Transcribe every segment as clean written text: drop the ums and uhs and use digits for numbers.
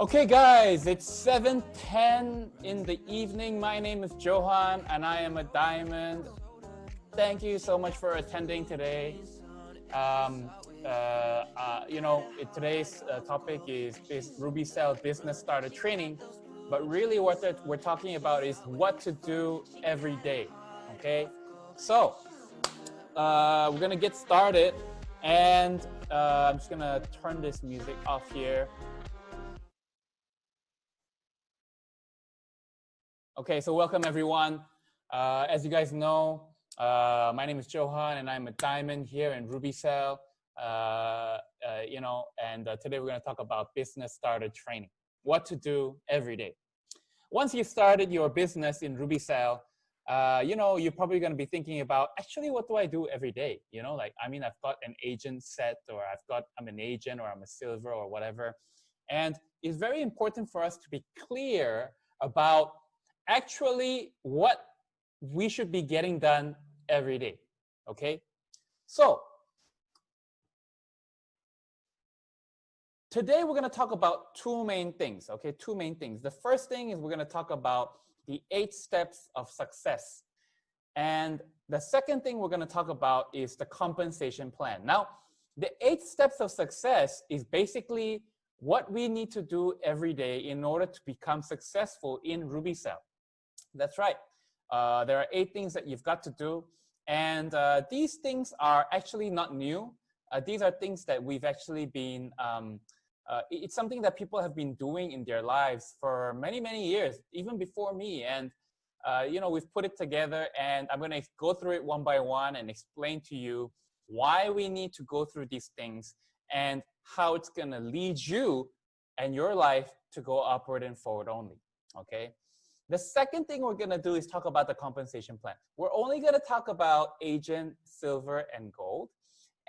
Okay guys, it's 7:10 in the evening. My name is Johan and I am a diamond. Thank you so much for attending today. Today's topic is Rubycell business starter training, but really what we're talking about is what to do every day. Okay, so we're gonna get started, and I'm just gonna turn this music off here. Okay, so welcome everyone. As you guys know, my name is Johan and I'm a diamond here in Rubycell. Today we're going to talk about business starter training, what to do every day. Once you started your business in Rubycell, you're probably going to be thinking about, actually, what do I do every day? I've got an agent set, or I'm an agent, or I'm a silver, or whatever. And it's very important for us to be clear about actually what we should be getting done every day. Okay, so today we're going to talk about two main things. Okay, two main things. The first thing is we're going to talk about the 8 steps of success, and the second thing we're going to talk about is the compensation plan. Now, the 8 steps of success is basically what we need to do every day in order to become successful in Rubycell. That's right. There are 8 things that you've got to do. And these things are actually not new. These are things that we've actually been, it's something that people have been doing in their lives for many, many years, even before me. And, we've put it together, and I'm going to go through it one by one and explain to you why we need to go through these things and how it's going to lead you and your life to go upward and forward only. Okay. The second thing we're going to do is talk about the compensation plan. We're only going to talk about agent, silver, and gold.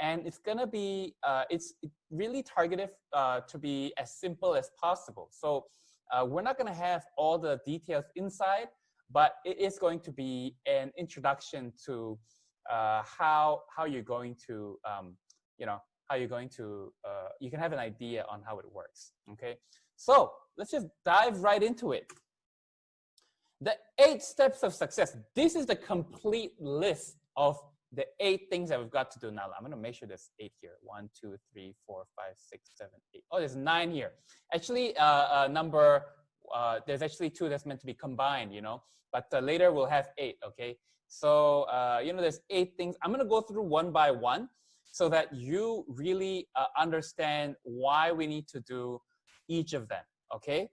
And it's going to be, it's really targeted to be as simple as possible. So we're not going to have all the details inside, but it is going to be an introduction to how you're going to, you can have an idea on how it works. Okay, so let's just dive right into it. The 8 steps of success. This is the complete list of the 8 things that we've got to do now. I'm going to make sure there's 8 here. 1, 2, 3, 4, 5, 6, 7, 8. Oh, there's 9 here. Actually, there's actually 2 that's meant to be combined, but later we'll have 8, okay? So, there's 8 things. I'm going to go through one by one so that you really understand why we need to do each of them, okay?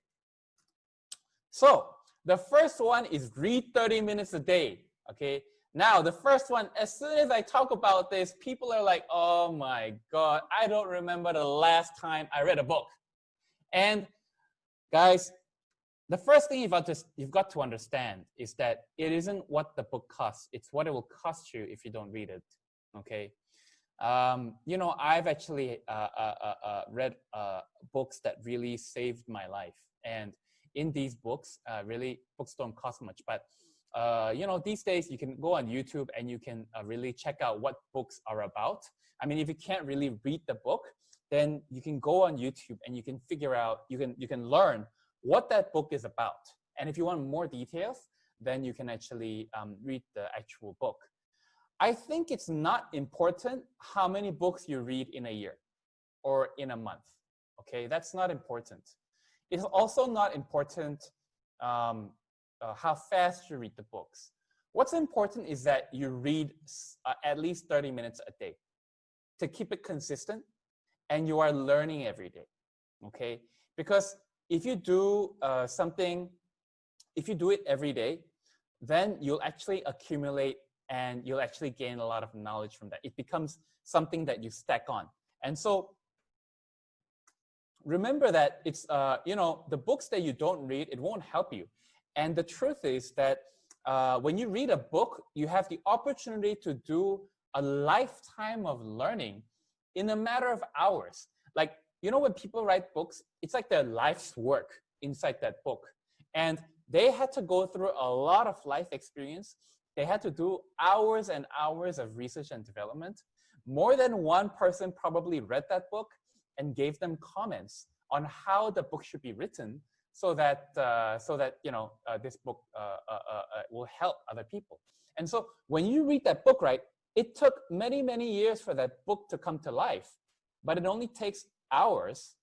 So, the first one is read 30 minutes a day, okay? Now, the first one, as soon as I talk about this, people are like, oh my God, I don't remember the last time I read a book. And guys, the first thing you've got to understand is that it isn't what the book costs, it's what it will cost you if you don't read it, okay? I've actually read books that really saved my life. And in these books, really, books don't cost much. But, these days you can go on YouTube and you can really check out what books are about. I mean, if you can't really read the book, then you can go on YouTube and you can figure out, you can learn what that book is about. And if you want more details, then you can actually read the actual book. I think it's not important how many books you read in a year or in a month. Okay, that's not important. It's also not important how fast you read the books. What's important is that you read at least 30 minutes a day to keep it consistent, and you are learning every day, okay? Because if you do if you do it every day, then you'll actually accumulate and you'll actually gain a lot of knowledge from that. It becomes something that you stack on. And so remember that it's, the books that you don't read, it won't help you. And the truth is that when you read a book, you have the opportunity to do a lifetime of learning in a matter of hours. Like, when people write books, it's like their life's work inside that book. And they had to go through a lot of life experience. They had to do hours and hours of research and development. More than one person probably read that book and gave them comments on how the book should be written so that this book will help other people. And so when you read that book, right, it took many, many years for that book to come to life, but it only takes hours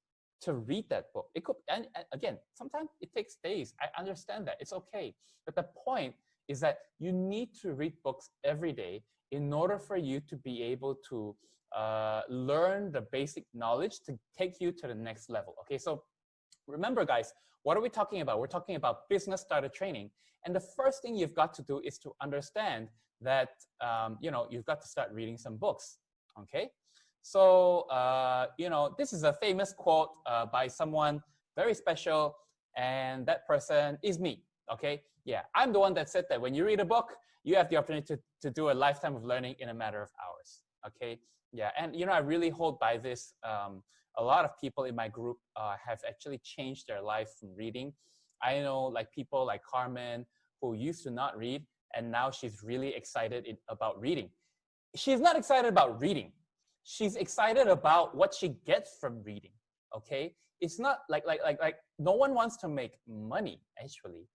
to read that book. It could, and again, sometimes it takes days. I understand that. It's okay. But the point is that you need to read books every day in order for you to be able to learn the basic knowledge to take you to the next level. Okay, so remember, guys, what are we talking about? We're talking about business starter training. And the first thing you've got to do is to understand that, you've got to start reading some books, okay? So, this is a famous quote by someone very special, and that person is me, okay? Yeah, I'm the one that said that when you read a book, you have the opportunity to do a lifetime of learning in a matter of hours, okay? Yeah, and, I really hold by this. A lot of people in my group have actually changed their life from reading. I know like people like Carmen who used to not read, and now she's really excited about reading. She's not excited about reading. She's excited about what she gets from reading, okay? It's not like no one wants to make money, actually.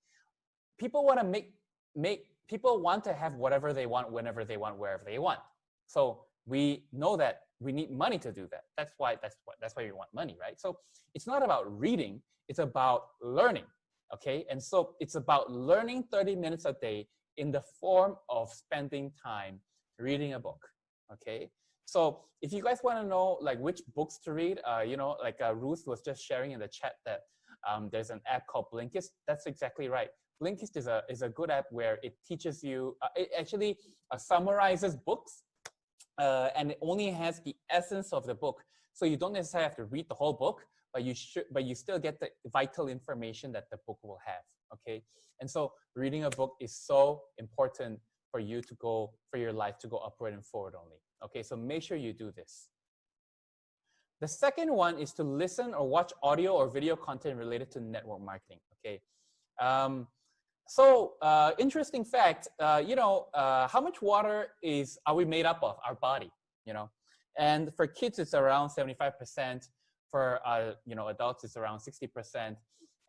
People want to people want to have whatever they want, whenever they want, wherever they want. So we know that we need money to do that. That's why we want money, right? So it's not about reading, it's about learning, okay? And so it's about learning 30 minutes a day in the form of spending time reading a book, okay? So if you guys want to know like which books to read, Ruth was just sharing in the chat that there's an app called Blinkist. That's exactly right. Blinkist is a good app where it teaches you, it actually summarizes books, and it only has the essence of the book. So you don't necessarily have to read the whole book, but you still get the vital information that the book will have, okay? And so reading a book is so important for your life to go upward and forward only. Okay, so make sure you do this. The second one is to listen or watch audio or video content related to network marketing, okay? Interesting fact, how much water are we made up of, our body, And for kids, it's around 75%. For, adults, it's around 60%.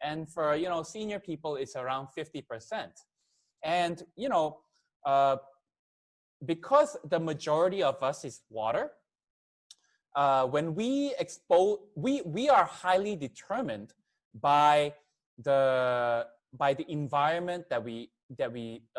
And for, senior people, it's around 50%. And, because the majority of us is water, when we expose, we are highly determined by the environment that we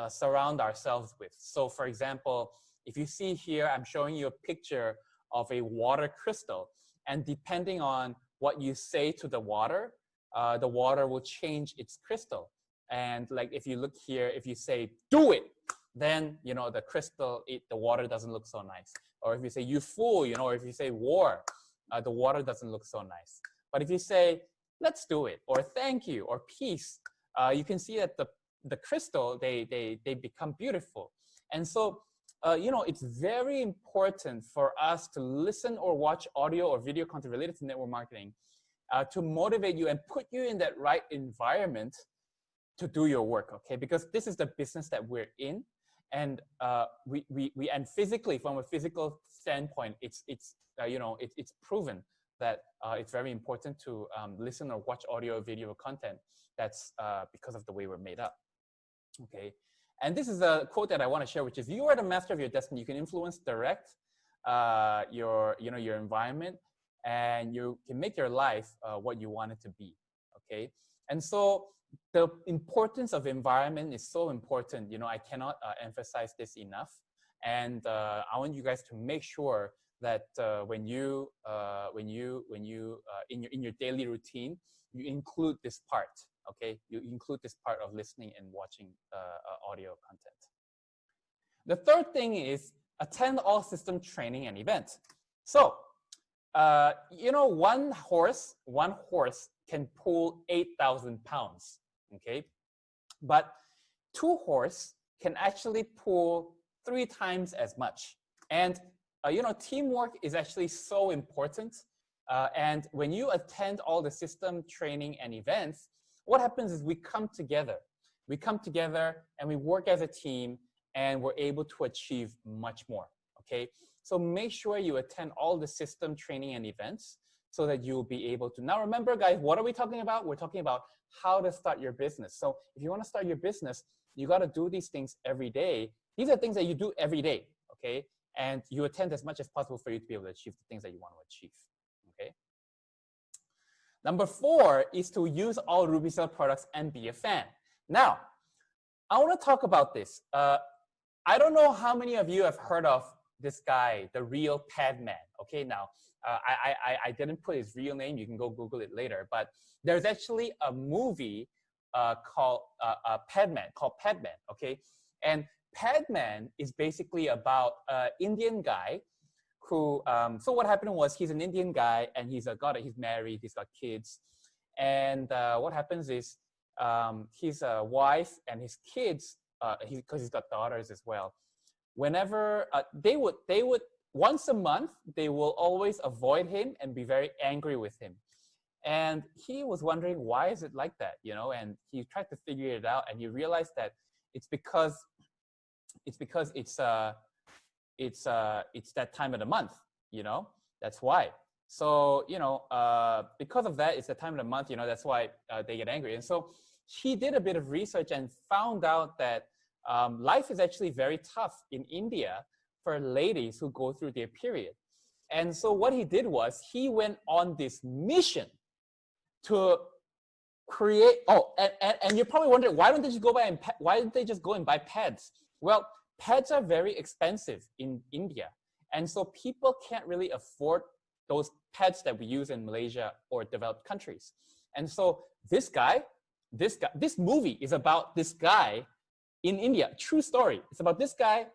surround ourselves with. So for example, if you see here, I'm showing you a picture of a water crystal, and depending on what you say to the water will change its crystal. And like if you look here, if you say, do it, then, the crystal, the water doesn't look so nice. Or if you say, you fool, or if you say war, the water doesn't look so nice. But if you say, let's do it, or thank you, or peace, you can see that the crystal, they become beautiful. And so, it's very important for us to listen or watch audio or video content related to network marketing to motivate you and put you in that right environment to do your work, okay? Because this is the business that we're in. And and physically, from a physical standpoint, it's proven that it's very important to listen or watch audio or video content. That's because of the way we're made up, okay? And this is a quote that I want to share, which is, you are the master of your destiny. You can influence, direct your environment, and you can make your life what you want it to be, okay? And so the importance of environment is so important. I cannot emphasize this enough. And I want you guys to make sure that when you in your daily routine, you include this part. Okay, you include this part of listening and watching audio content. The third thing is attend all system training and events. So, one horse can pull 8,000 pounds. Okay, but 2 horses can actually pull 3 times as much. And teamwork is actually so important. And when you attend all the system training and events, what happens is we come together. We come together and we work as a team, and we're able to achieve much more, okay? So make sure you attend all the system training and events so that you'll be able to. Now remember, guys, what are we talking about? We're talking about how to start your business. So if you want to start your business, you got to do these things every day. These are things that you do every day, okay? And you attempt as much as possible for you to be able to achieve the things that you want to achieve, okay? Number 4 is to use all Rubycell products and be a fan. Now, I want to talk about this. I don't know how many of you have heard of this guy, the real Padman. Okay, now I didn't put his real name. You can go Google it later. But there's actually a movie called Padman. Okay, and Padman is basically about an Indian guy who. So what happened was he's an Indian guy and he's married. He's got kids, and what happens is his wife and his kids. Because he's got daughters as well. Whenever they would once a month, they will always avoid him and be very angry with him. And he was wondering, why is it like that, you know? And he tried to figure it out, and he realized that it's because it's that time of the month, you know. That's why. So you know, because of that, it's the time of the month, you know. That's why they get angry. And so he did a bit of research and found out that life is actually very tough in India for ladies who go through their period. And so what he did was he went on this mission to create, and you're probably wondering, why don't they just go and buy pads? Well, pads are very expensive in India. And so people can't really afford those pads that we use in Malaysia or developed countries. And so this movie is about this guy in India. True story. It's about this guy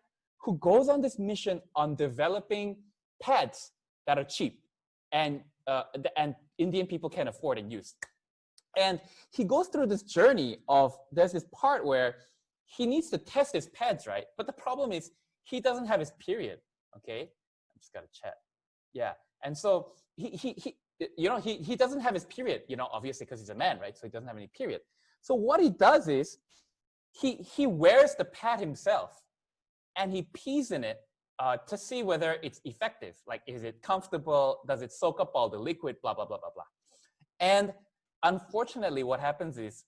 who goes on this mission on developing pads that are cheap and Indian people can afford and use. And he goes through this journey of, there's this part where he needs to test his pads, right? But the problem is he doesn't have his period, okay? I just got to chat. Yeah. And so he doesn't have his period, you know, obviously because he's a man, right? So he doesn't have any period. So what he does is he wears the pad himself and he pees in it to see whether it's effective. Like, is it comfortable? Does it soak up all the liquid? Blah, blah, blah, blah, blah. And unfortunately, what happens is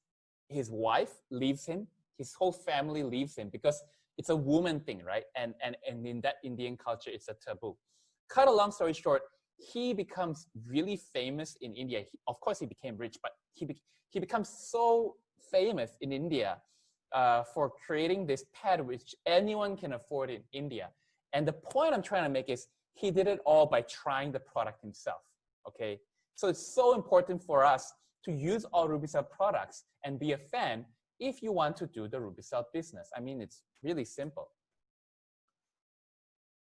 his wife leaves him. His whole family leaves him because it's a woman thing, right? And in that Indian culture, it's a taboo. Cut a long story short, he becomes really famous in India. Of course, he became rich, but he becomes so famous in India for creating this pad which anyone can afford in India. And the point I'm trying to make is he did it all by trying the product himself, okay? So it's so important for us to use all Rubycell products and be a fan if you want to do the Rubycell business. I mean, it's really simple.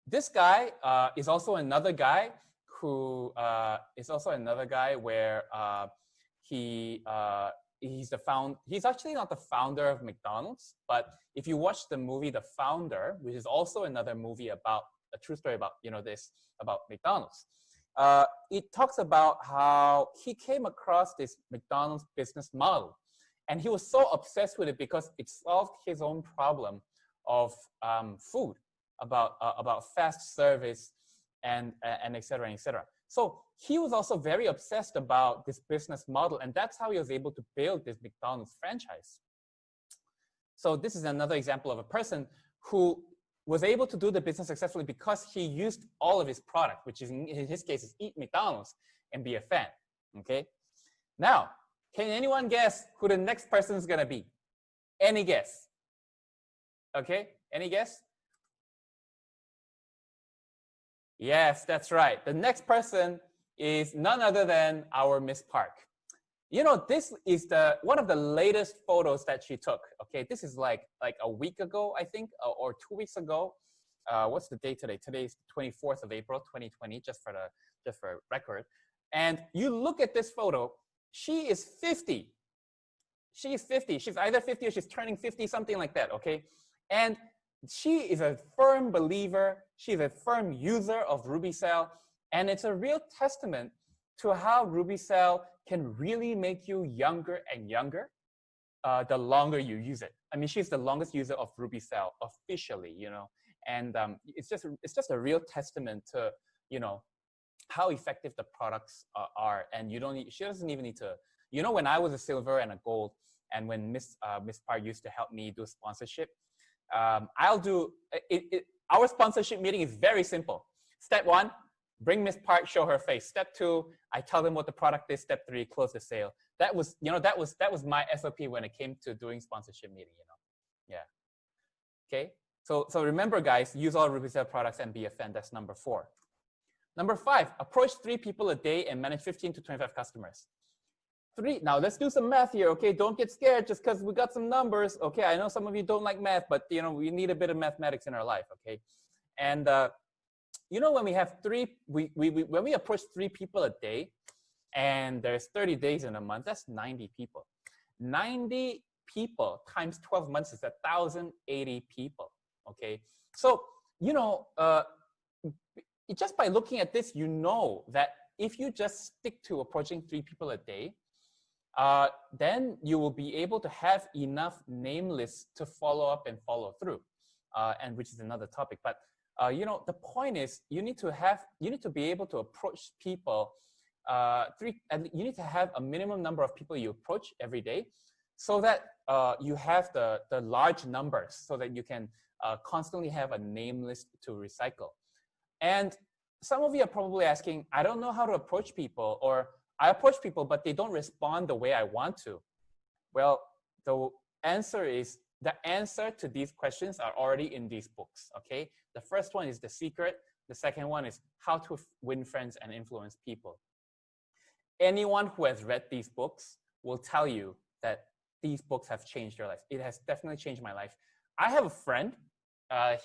This guy is also another guy who where he's actually not the founder of McDonald's, but if you watch the movie The Founder, which is also another movie about a true story about, you know, about McDonald's, it talks about how he came across this McDonald's business model, and he was so obsessed with it because it solved his own problem of food, about fast service and et cetera, et cetera. So he was also very obsessed about this business model, and that's how he was able to build this McDonald's franchise. So this is another example of a person who was able to do the business successfully because he used all of his product, which is in his case is eat McDonald's and be a fan, okay? Now, can anyone guess who the next person is gonna be? Any guess? Okay, any guess? Yes, that's right. The next person is none other than our Miss Park. You know, this is one of the latest photos that she took. Okay, this is like a week ago, I think, or 2 weeks ago. What's the date today? Today is the 24th of April, 2020, just for record. And you look at this photo, she is 50. She is 50. She's either 50 or she's turning 50, something like that, okay? And she is a firm believer. She's a firm user of Rubycell. And it's a real testament to how Rubycell can really make you younger and younger the longer you use it. I mean, she's the longest user of Rubycell officially, you know. And it's just a real testament to, you know, how effective the products are. And she doesn't even need to, when I was a silver and a gold, and when Miss Park used to help me do sponsorship, I'll do it. Our sponsorship meeting is very simple. Step 1, bring Miss Park, show her face. Step 2, I tell them what the product is. Step 3, close the sale. That was my SOP when it came to doing sponsorship meeting. Yeah. Okay. So remember, guys, use all Rubycell products and be a fan. That's number 4. Number 5, approach 3 people a day and manage 15 to 25 customers. 3. Now let's do some math here. Okay, don't get scared just because we got some numbers. Okay, I know some of you don't like math, but we need a bit of mathematics in our life. Okay, and when we have when we approach 3 people a day, and there's 30 days in a month, that's 90 people. 90 people times 12 months is 1,080 people. Okay, so just by looking at this, that if you just stick to approaching 3 people a day, then you will be able to have enough name lists to follow up and follow through, and which is another topic. But the point is, you need to be able to approach people. And you need to have a minimum number of people you approach every day, so that you have the large numbers, so that you can constantly have a name list to recycle. And some of you are probably asking, I don't know how to approach people, or I approach people, but they don't respond the way I want to. Well, the answer to these questions are already in these books, okay? The first one is The Secret. The second one is How to Win Friends and Influence People. Anyone who has read these books will tell you that these books have changed your life. It has definitely changed my life. I have a friend. I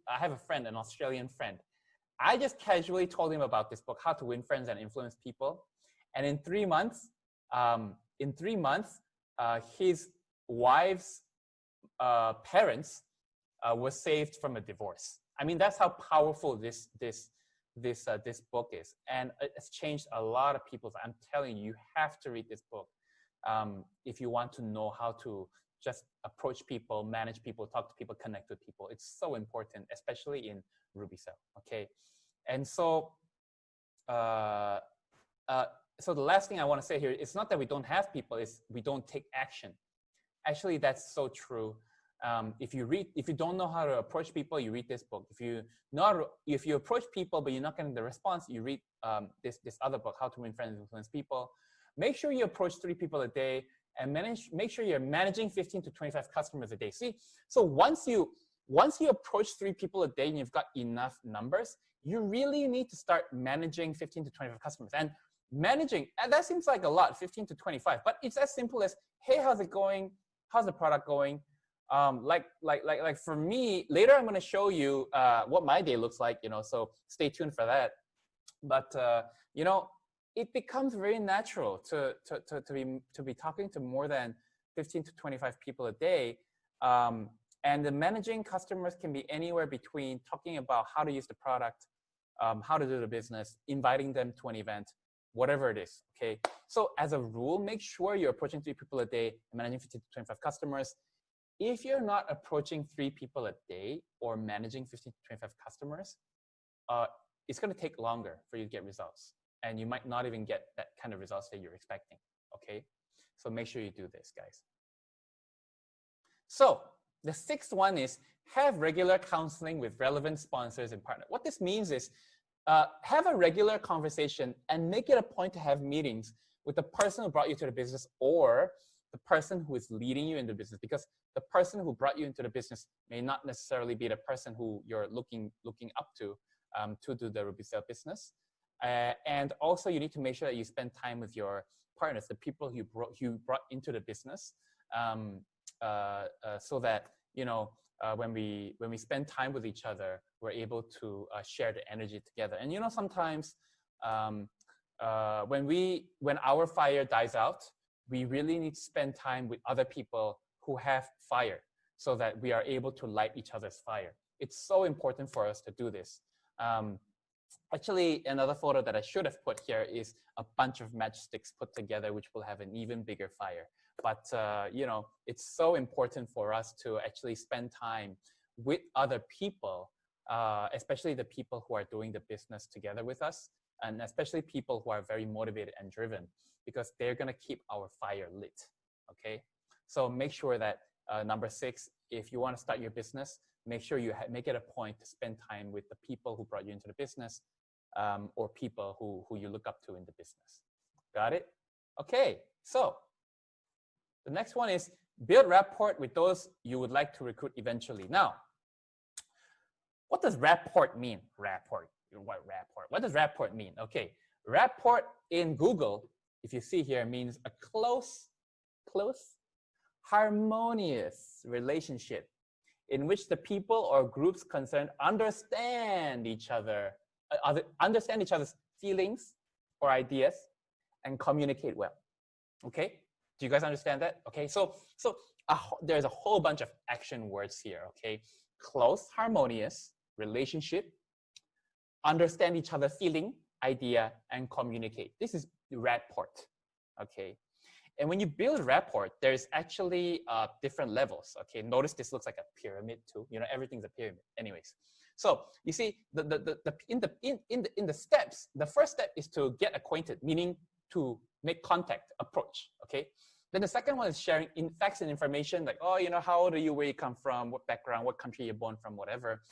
have a friend, an Australian friend. I just casually told him about this book, How to Win Friends and Influence People. And in 3 months, his wife's parents were saved from a divorce. I mean, that's how powerful this book is, and it's changed a lot of people's. I'm telling you, you have to read this book if you want to know how to just approach people, manage people, talk to people, connect with people. It's so important, especially in Rubycell. Okay, and so so the last thing I want to say here, it's not that we don't have people, it's we don't take action. Actually, that's so true. If you don't know how to approach people, you read this book. If you approach people but you're not getting the response, you read this other book, How to Win Friends and Influence People. Make sure you approach 3 people a day, and make sure you're managing 15 to 25 customers a day. See, so once you approach 3 people a day and you've got enough numbers, you really need to start managing 15 to 25 customers. And managing, and that seems like a lot, 15 to 25, but it's as simple as, hey, how's it going? How's the product going? Like for me, later I'm going to show you what my day looks like, so stay tuned for that. But it becomes very natural to be talking to more than 15 to 25 people a day. And the managing customers can be anywhere between talking about how to use the product, how to do the business, inviting them to an event, whatever it is. Okay. So as a rule, make sure you're approaching 3 people a day and managing 15 to 25 customers. If you're not approaching 3 people a day or managing 15 to 25 customers, it's going to take longer for you to get results. And you might not even get that kind of results that you're expecting. Okay. So make sure you do this, guys. So the 6th one is have regular counseling with relevant sponsors and partners. What this means is have a regular conversation and make it a point to have meetings with the person who brought you to the business or the person who is leading you in the business, because the person who brought you into the business may not necessarily be the person who you're looking up to do the Rubycell business. And also you need to make sure that you spend time with your partners, the people you brought into the business, so that when we spend time with each other, we're able to share the energy together. And sometimes when our fire dies out, we really need to spend time with other people who have fire, so that we are able to light each other's fire. It's so important for us to do this. Actually, another photo that I should have put here is a bunch of matchsticks put together, which will have an even bigger fire. But it's so important for us to actually spend time with other people, especially the people who are doing the business together with us, and especially people who are very motivated and driven, because they're going to keep our fire lit. Okay, so make sure that number 6, if you want to start your business, make sure you make it a point to spend time with the people who brought you into the business, or people who you look up to in the business. Got it? Okay, so the next one is build rapport with those you would like to recruit eventually. Now, what does rapport mean? Rapport. What does rapport mean? Okay, rapport in Google, if you see here, means a close, harmonious relationship in which the people or groups concerned understand each other's feelings or ideas and communicate well. Okay, do you guys understand that? Okay, so there's a whole bunch of action words here. Okay, close, harmonious relationship, understand each other's feeling, idea, and communicate. This is rapport. Okay, and when you build rapport, there's actually different levels. Okay, notice this looks like a pyramid too. You know, everything's a pyramid. Anyways, so you see in the steps, the first step is to get acquainted, meaning to make contact, approach. Okay, then the second one is sharing facts and information, like, oh, you know, how old are you, where you come from, what background, what country you're born from, whatever.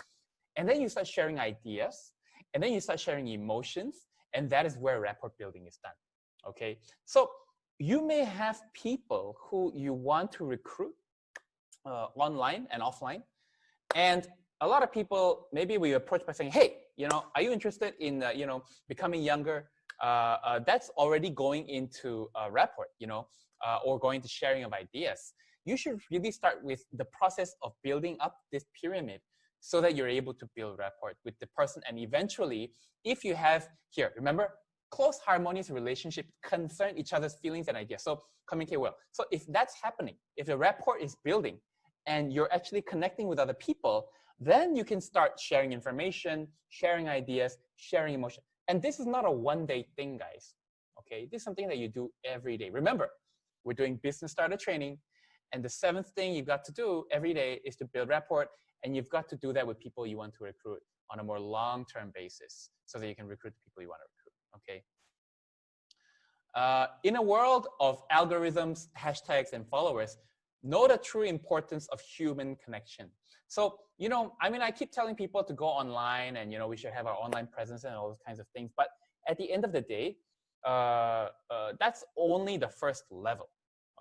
And then you start sharing ideas, and then you start sharing emotions, and that is where rapport building is done. Okay, so you may have people who you want to recruit online and offline, and a lot of people, maybe we approach by saying, hey, you know, are you interested in you know, becoming younger? That's already going into rapport, you know, or going to sharing of ideas. You should really start with the process of building up this pyramid, so that you're able to build rapport with the person. And eventually, if you have here, remember, close, harmonious relationship, concern each other's feelings and ideas. So communicate well. So if that's happening, if the rapport is building and you're actually connecting with other people, then you can start sharing information, sharing ideas, sharing emotion. And this is not a one-day thing, guys. Okay, this is something that you do every day. Remember, we're doing business starter training, and the 7th thing you've got to do every day is to build rapport. And you've got to do that with people you want to recruit on a more long-term basis, so that you can recruit the people you want to recruit, okay? In a world of algorithms, hashtags, and followers, know the true importance of human connection. So, you know, I mean, I keep telling people to go online and, you know, we should have our online presence and all those kinds of things. But at the end of the day, that's only the first level,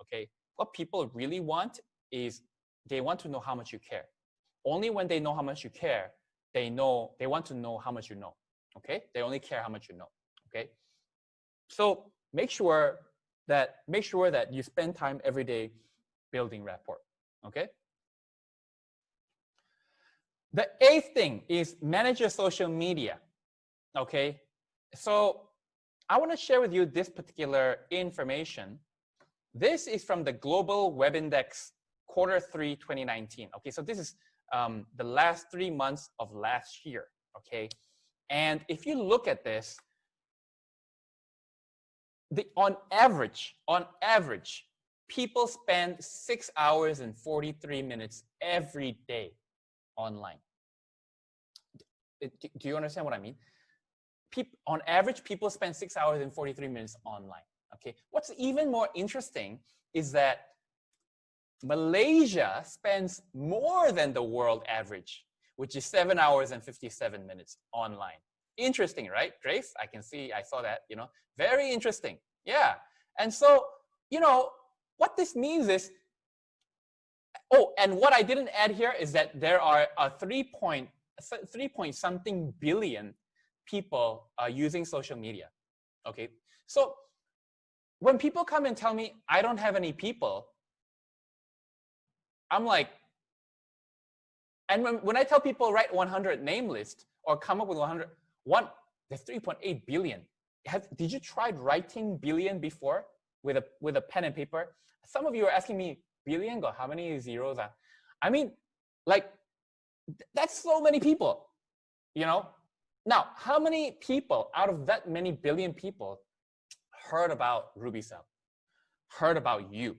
okay? What people really want is they want to know how much you care. Only when they know how much you care, they want to know how much you know, okay? They only care how much you know, okay? So make sure that you spend time every day building rapport, okay? The 8th thing is manage your social media, okay? So I want to share with you this particular information. This is from the Global Web Index Q3 2019, okay? So this is the last 3 months of last year, okay? And if you look at this, on average, people spend 6 hours and 43 minutes every day online. Do you understand what I mean? On average, people spend 6 hours and 43 minutes online, okay? What's even more interesting is that Malaysia spends more than the world average, which is 7 hours and 57 minutes online. Interesting, right, Grace? I saw that, you know, very interesting. Yeah. And so, you know, what this means is, oh, and what I didn't add here is that there are 3 point something billion people using social media, okay? So when people come and tell me, I don't have any people, I'm like, and when I tell people write 100 name list or come up with there's 3.8 billion. Did you try writing billion before with a pen and paper? Some of you are asking me, billion, go, how many zeros are? I mean, like, that's so many people, you know? Now, how many people out of that many billion people heard about Rubycell, heard about you?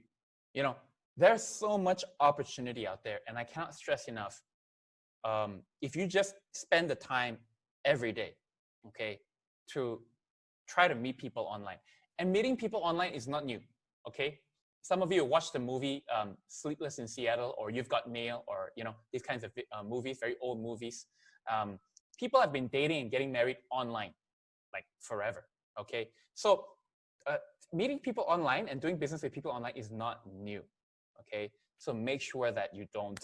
You know, there's so much opportunity out there, and I cannot stress enough. If you just spend the time every day, okay, to try to meet people online. And meeting people online is not new, okay? Some of you watched the movie Sleepless in Seattle, or You've Got Mail, or these kinds of movies, very old movies. People have been dating and getting married online, like forever, okay? So meeting people online and doing business with people online is not new, okay? So make sure that you don't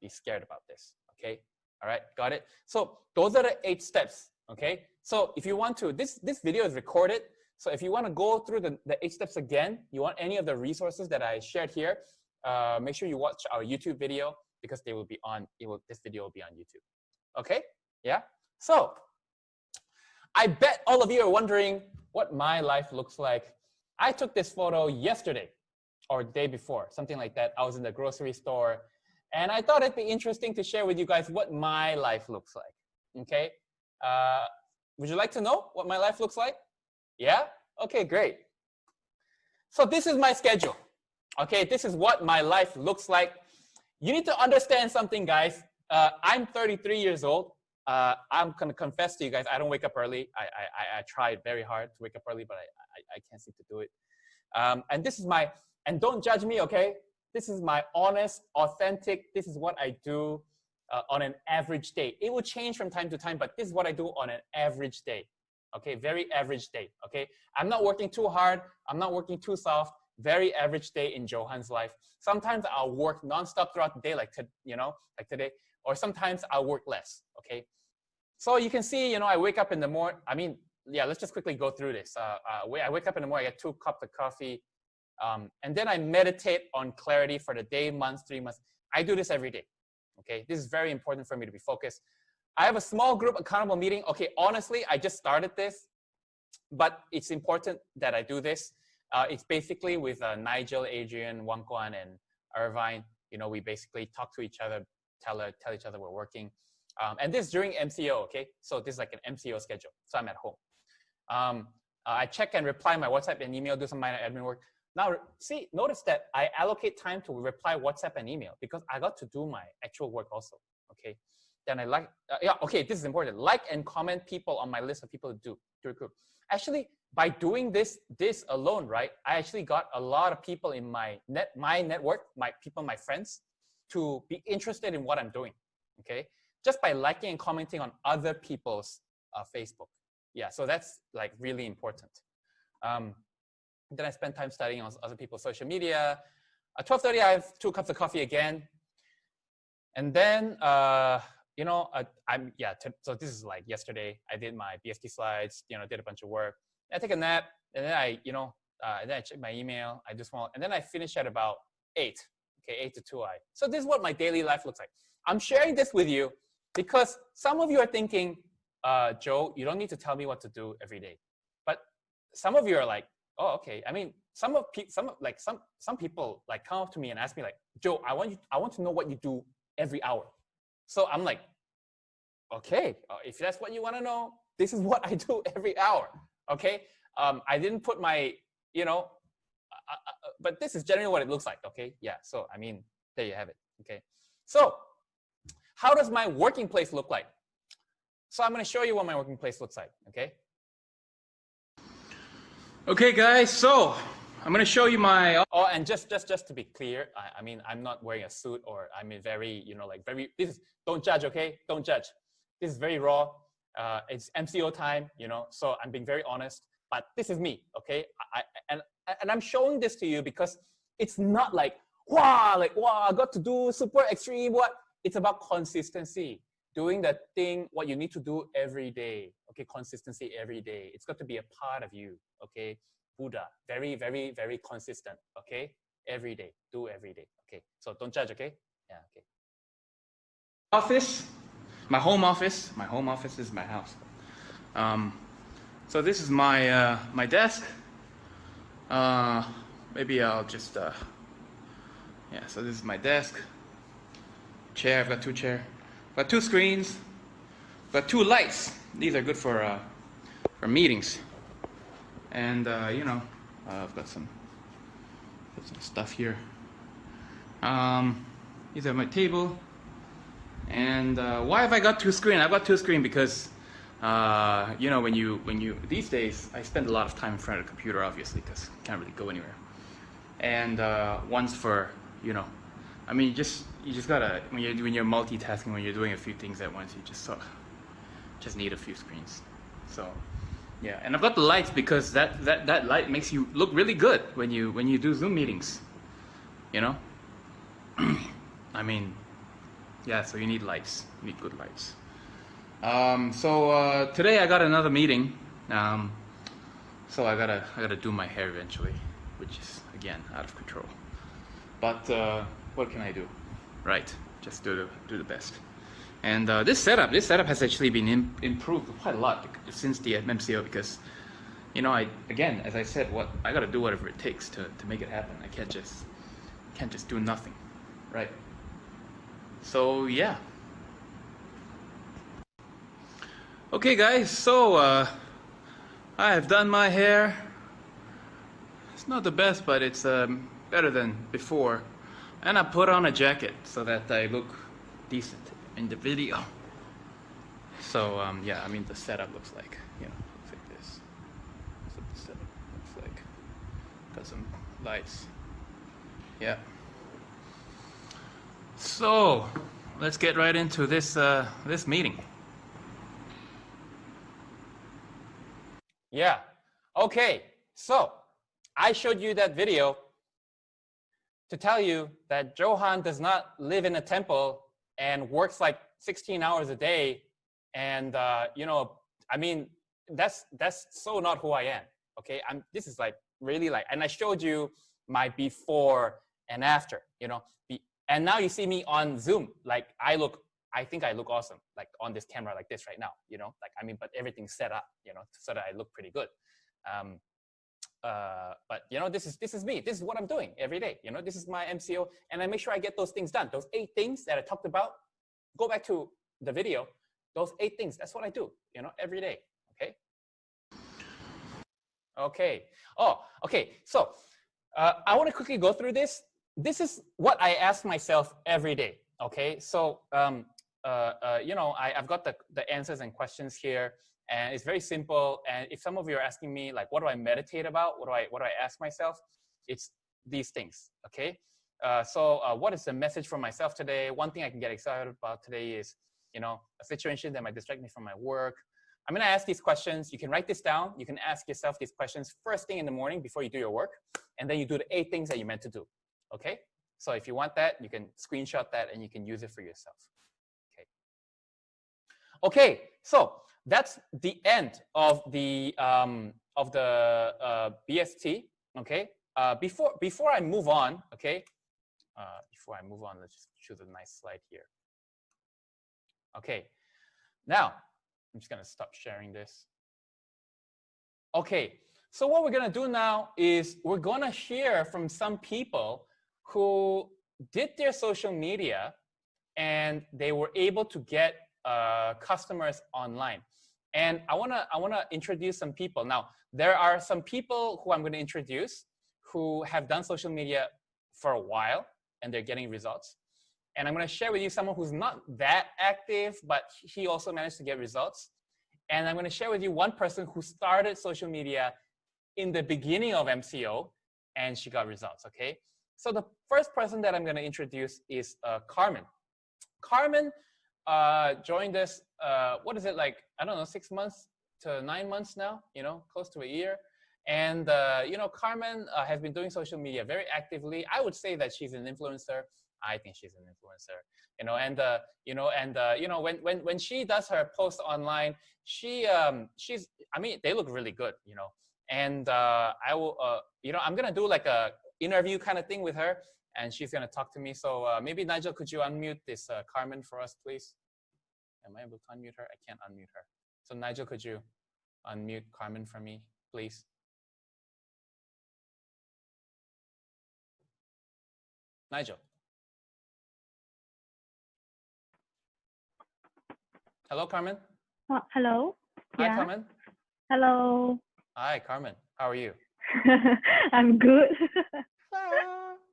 be scared about this, okay? All right, got it? So those are the 8 steps, okay? So if you want to, this video is recorded. So if you want to go through the 8 steps again, you want any of the resources that I shared here, make sure you watch our YouTube video because they will be on, this video will be on YouTube. Okay, yeah? So I bet all of you are wondering what my life looks like. I took this photo yesterday or the day before, something like that. I was in the grocery store and I thought it'd be interesting to share with you guys what my life looks like, okay? Would you like to know what my life looks like? Yeah? Okay, great. So this is my schedule, okay? This is what my life looks like. You need to understand something, guys. I'm 33 years old. I'm gonna confess to you guys, I don't wake up early. I tried very hard to wake up early, but I can't seem to do it. And this is my, and don't judge me, okay? This is my honest, authentic, this is what I do on an average day. It will change from time to time, but this is what I do on an average day. Okay, very average day, okay? I'm not working too hard. I'm not working too soft. Very average day in Johan's life. Sometimes I'll work nonstop throughout the day, like today, or sometimes I'll work less, okay? So you can see, I wake up in the morning. I mean, yeah, let's just quickly go through this. I wake up in the morning, I get 2 cups of coffee, and then I meditate on clarity for the day, months, 3 months. I do this every day, okay? This is very important for me to be focused. I have a small group accountable meeting. Okay, honestly, I just started this, but it's important that I do this. It's basically with Nigel, Adrian, Wangguan, and Irvine. We basically talk to each other, tell each other we're working. And this is during MCO, okay? So this is like an MCO schedule, so I'm at home. I check and reply my WhatsApp and email, do some minor admin work. Now, see, notice that I allocate time to reply WhatsApp and email because I got to do my actual work also, okay? Then I like, yeah, okay, this is important. Like and comment people on my list of people to do a group. Actually, by doing this alone, right, I actually got a lot of people in my network, my friends, to be interested in what I'm doing, okay? Just by liking and commenting on other people's Facebook. Yeah, so that's like really important. Then I spend time studying on other people's social media. At 12:30, I have 2 cups of coffee again. And then, so this is like yesterday. I did my BST slides, did a bunch of work. I take a nap, and then then I check my email. I do small, and then I finish at about 8. Okay, 8 to 2. So this is what my daily life looks like. I'm sharing this with you because some of you are thinking, Joe, you don't need to tell me what to do every day. But some of you are like, oh, okay. I mean, some people like come up to me and ask me like, Joe, I want to know what you do every hour. So I'm like, okay, if that's what you want to know, this is what I do every hour, okay? I didn't put my, but this is generally what it looks like, okay? Yeah, so I mean, there you have it, okay? So how does my working place look like? So I'm going to show you what my working place looks like, okay? Okay, guys, so I'm going to show you my... Oh, and just to be clear, I mean, I'm not wearing a suit or I'm in very, don't judge, okay? Don't judge. This is very raw. It's MCO time, so I'm being very honest, but this is me, okay? And I'm showing this to you because it's not like, wow, I got to do super extreme, what? It's about consistency. Doing the thing, what you need to do every day, okay? Consistency every day. It's got to be a part of you, okay? Buddha, very, very, very consistent, okay? Every day, do every day, okay? So don't judge, okay? Yeah, okay. Office, my home office. My home office is my house. So this is my my desk. Maybe I'll just, yeah, so this is my desk. Chair, I've got 2 chairs. Got 2 screens, got 2 lights. These are good for meetings. And I've got some stuff here. These are my table. And why have I got 2 screens? I've got 2 screens because you know, when you these days, I spend a lot of time in front of the computer, obviously, because I can't really go anywhere. And once for, you know, I mean, you just gotta, when you're multitasking, when you're doing a few things at once, you just need a few screens. So yeah, and I've got the lights because that light makes you look really good when you do Zoom meetings, you know. I mean, yeah, so you need lights, you need good lights. So today I got another meeting, so I gotta do my hair eventually, which is again out of control. But what can I do, right? Just do the best. And this setup has actually been improved quite a lot since the MCO, because, you know, again, as I said, I gotta do whatever it takes to make it happen. I can't just do nothing, right? So yeah. Okay, guys. So I have done my hair. It's not the best, but it's better than before. And I put on a jacket so that I look decent in the video. So yeah, I mean, the setup looks like, you know, looks like this. That's what the setup looks like. Got some lights. Yeah. So let's get right into this this meeting. Yeah. Okay. So I showed you that video to tell you that Johan does not live in a temple and works like 16 hours a day. And, you know, I mean, that's so not who I am. Okay. This is like really like, and I showed you my before and after, you know, and now you see me on Zoom. Like I think I look awesome, like on this camera like this right now, you know, like, I mean, but everything's set up, you know, so that I look pretty good. But you know, this is me. This is what I'm doing every day. You know, this is my MCO, and I make sure I get those things done. Those 8 things that I talked about. Go back to the video. Those 8 things. That's what I do. You know, every day. Okay. Okay. Oh, okay. So I want to quickly go through this. This is what I ask myself every day. Okay. So you know, I've got the answers and questions here. And it's very simple. And if some of you are asking me, like, what do I meditate about? What do I ask myself? It's these things, okay? So what is the message for myself today? One thing I can get excited about today is, you know, a situation that might distract me from my work. I'm gonna ask these questions. You can write this down. You can ask yourself these questions first thing in the morning before you do your work. And then you do the 8 things that you meant to do, okay? So if you want that, you can screenshot that and you can use it for yourself, okay? Okay, so that's the end of the BST. Okay. Before I move on, okay. Let's just choose a nice slide here. Okay. Now I'm just gonna stop sharing this. Okay. So what we're gonna do now is we're gonna hear from some people who did their social media and they were able to get customers online. And I wanna introduce some people. Now, there are some people who I'm gonna introduce who have done social media for a while and they're getting results. And I'm gonna share with you someone who's not that active, but he also managed to get results. And I'm gonna share with you one person who started social media in the beginning of MCO and she got results, okay? So the first person that I'm gonna introduce is Carmen. Carmen joined us, what is it, like, I don't know, 6 months to 9 months now, you know, close to a year. And, you know, Carmen has been doing social media very actively. I would say that she's an influencer. I think she's an influencer, you know, and, you know, when she does her post online, she's, I mean, they look really good, you know, and I will, you know, I'm going to do like a interview kind of thing with her. And she's going to talk to me. So maybe, Nigel, could you unmute this Carmen for us, please? Am I able to unmute her? I can't unmute her. So Nigel, could you unmute Carmen for me, please? Nigel. Hello, Carmen. Hello. Hi, Yeah. Carmen. Hello. Hi, Carmen. How are you? I'm good.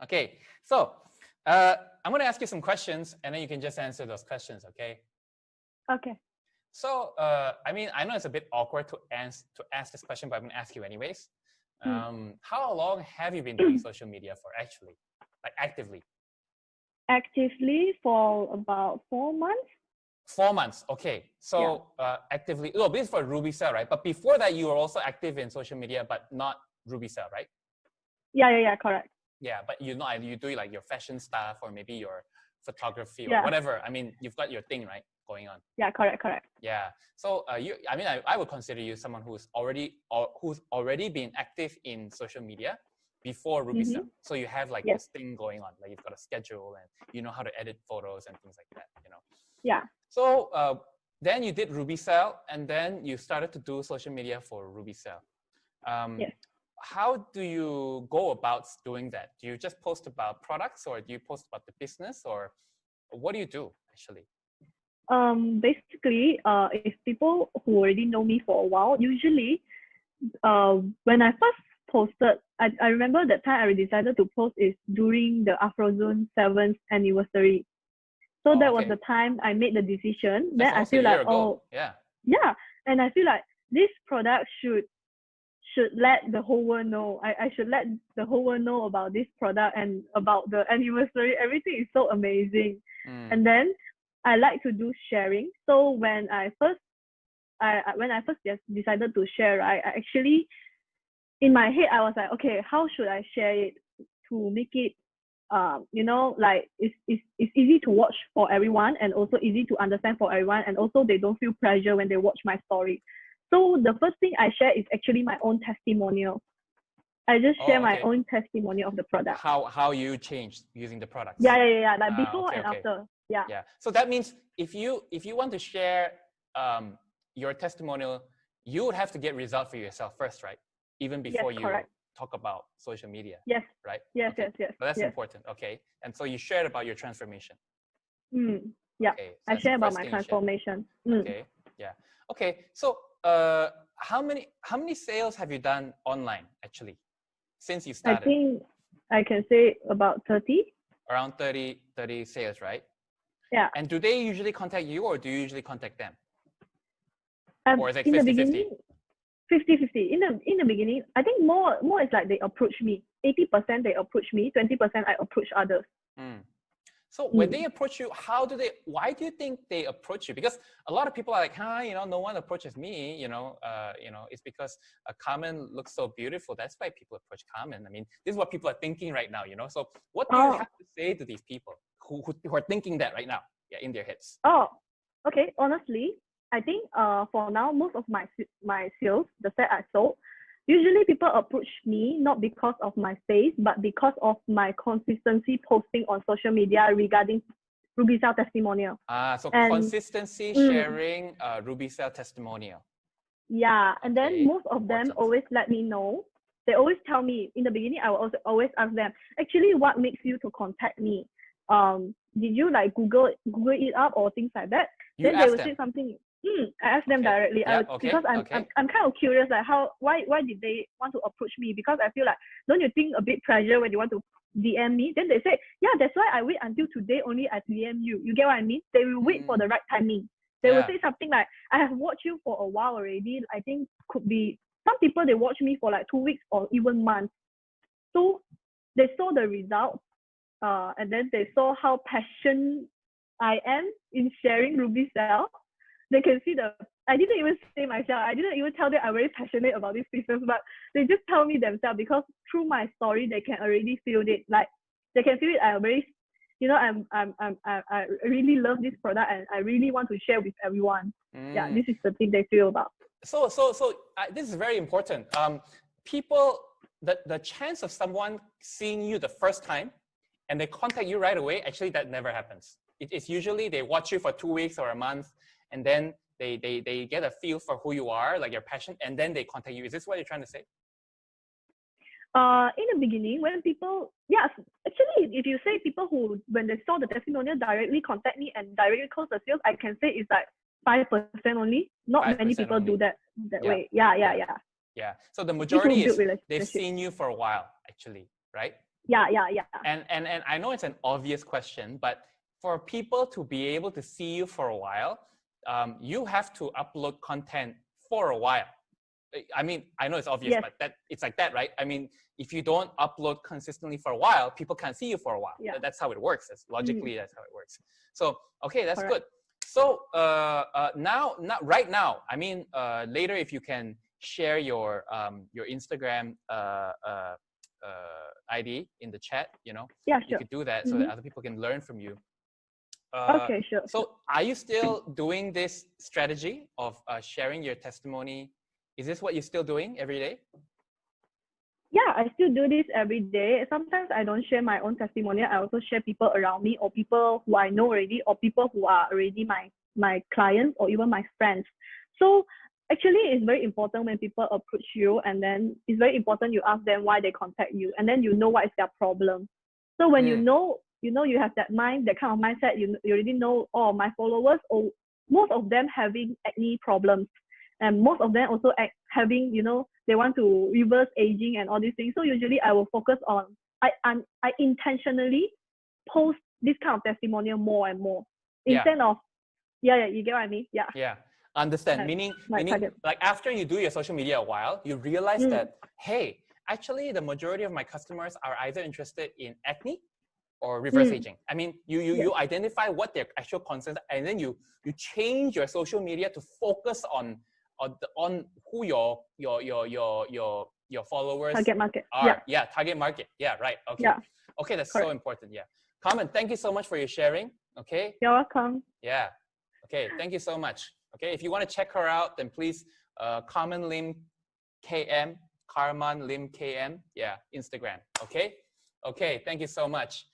Okay, so I'm going to ask you some questions, and then you can just answer those questions, okay? Okay. So, I mean, I know it's a bit awkward to ask this question, but I'm gonna ask you anyways. How long have you been doing social media for actually, like actively? Actively for about 4 months. 4 months, okay. So actively, oh, this is for Rubycell, right? But before that, you were also active in social media, but not Rubycell, right? Yeah, correct. Yeah, but you know, you do like your fashion stuff or maybe your photography or Yeah. whatever. I mean, you've got your thing, right, going on. Yeah, correct. Yeah. So I would consider you someone who's already been active in social media before Rubycell. So you have like this thing going on, like you've got a schedule and you know how to edit photos and things like that, you know. Yeah. So then you did Rubycell and then you started to do social media for Rubycell. Yes. How do you go about doing that? Do you just post about products or do you post about the business or what do you do actually? Basically, if people who already know me for a while, usually, when I first posted, I remember that time I decided to post is during the Afrozone 7th anniversary. So that was the time I made the decision. That's then I feel like, yeah, and I feel like this product should let the whole world know. I should let the whole world know about this product and about the anniversary. Everything is so amazing. And then I like to do sharing. So when I first just decided to share, right, I actually, in my head, I was like, okay, how should I share it to make it, like it's easy to watch for everyone and also easy to understand for everyone. And also they don't feel pressure when they watch my story. So the first thing I share is actually my own testimonial. I just share my own testimonial of the product. How you changed using the products. Yeah. Like before and after. Yeah. So that means if you want to share your testimonial, you would have to get results for yourself first, right? Even before you talk about social media. Yes. Right? Yes. But that's important. Okay. And so you shared about your transformation. Yeah. Okay, so I share about my transformation. Okay. Yeah. Okay. So how many sales have you done online actually since you started? I think I can say about 30. Around 30 sales, right? Yeah. And do they usually contact you or do you usually contact them? Or is it 50-50? In the beginning, 50-50. In the beginning, I think more is like they approach me. 80% they approach me, 20% I approach others. So when they approach you, why do you think they approach you? Because a lot of people are like, no one approaches me, it's because Carmen looks so beautiful. That's why people approach Carmen. I mean, this is what people are thinking right now, So what do you have to say to these people who are thinking that right now, in their heads? Oh, okay. Honestly, I think for now, most of my sales, the set I sold, usually people approach me not because of my face, but because of my consistency posting on social media regarding Rubycell testimonial. So consistency sharing Rubycell testimonial. Yeah, and then most of them always let me know. They always tell me in the beginning. I will also always ask them, actually, what makes you to contact me? Did you like Google it up or things like that? Then they will say something. I ask them directly because I'm kind of curious, like why did they want to approach me? Because I feel like, don't you think a bit pressure when you want to DM me? Then they say, yeah, that's why I wait until today only I DM you. You get what I mean? They will wait for the right timing. They will say something like, I have watched you for a while already. I think could be some people, they watch me for like 2 weeks or even months. So they saw the result, and then they saw how passionate I am in sharing Rubycell. They can see I didn't even say myself. I didn't even tell them I'm very passionate about this business, but they just tell me themselves because through my story, they can already feel it. Like they can feel it. I'm very, I really love this product and I really want to share with everyone. Yeah, this is the thing they feel about. So this is very important. People, the chance of someone seeing you the first time and they contact you right away, actually that never happens. It's usually they watch you for 2 weeks or a month, and then they get a feel for who you are, like your passion, and then they contact you. Is this what you're trying to say? In the beginning, when people, yes, actually, if you say people who, when they saw the testimonial, directly contact me and directly close the sales, I can say it's like 5% only. Not many people do that way. Yeah. So the majority is they've seen you for a while, actually, right? Yeah. And I know it's an obvious question, but for people to be able to see you for a while, you have to upload content for a while. I mean, I know it's obvious, Yes. but it's like that, right? I mean, if you don't upload consistently for a while, people can't see you for a while. Yeah. That's how it works. Logically, that's how it works. So, okay, that's Correct. good. So right now, I mean, later if you can share your Instagram ID in the chat, you know, Yeah, you sure. could do that so that other people can learn from you. Okay, sure. So are you still doing this strategy of sharing your testimony? Is this what you're still doing every day? Yeah, I still do this every day. Sometimes I don't share my own testimonial. I also share people around me or people who I know already or people who are already my clients or even my friends. So actually, it's very important when people approach you, and then it's very important you ask them why they contact you, and then you know what is their problem. So when you know you have that kind of mindset, you already know, oh, my followers, or most of them having acne problems, and most of them also having, they want to reverse aging and all these things. So usually I will focus on, I intentionally post this kind of testimonial more and more instead of, you get what I mean? Yeah, understand. Meaning like after you do your social media a while, you realize that, hey, actually the majority of my customers are either interested in acne or reverse aging. I mean, you identify what their actual concerns are, and then you change your social media to focus on who your followers target market are. Target market. Yeah, right. Okay. Okay, that's correct. So important. Yeah. Carmen, thank you so much for your sharing. Okay. You're welcome. Yeah. Okay, thank you so much. Okay, if you want to check her out, then please Carmen Lim KM, Carmen Lim KM. Yeah, Instagram. Okay. Okay, thank you so much.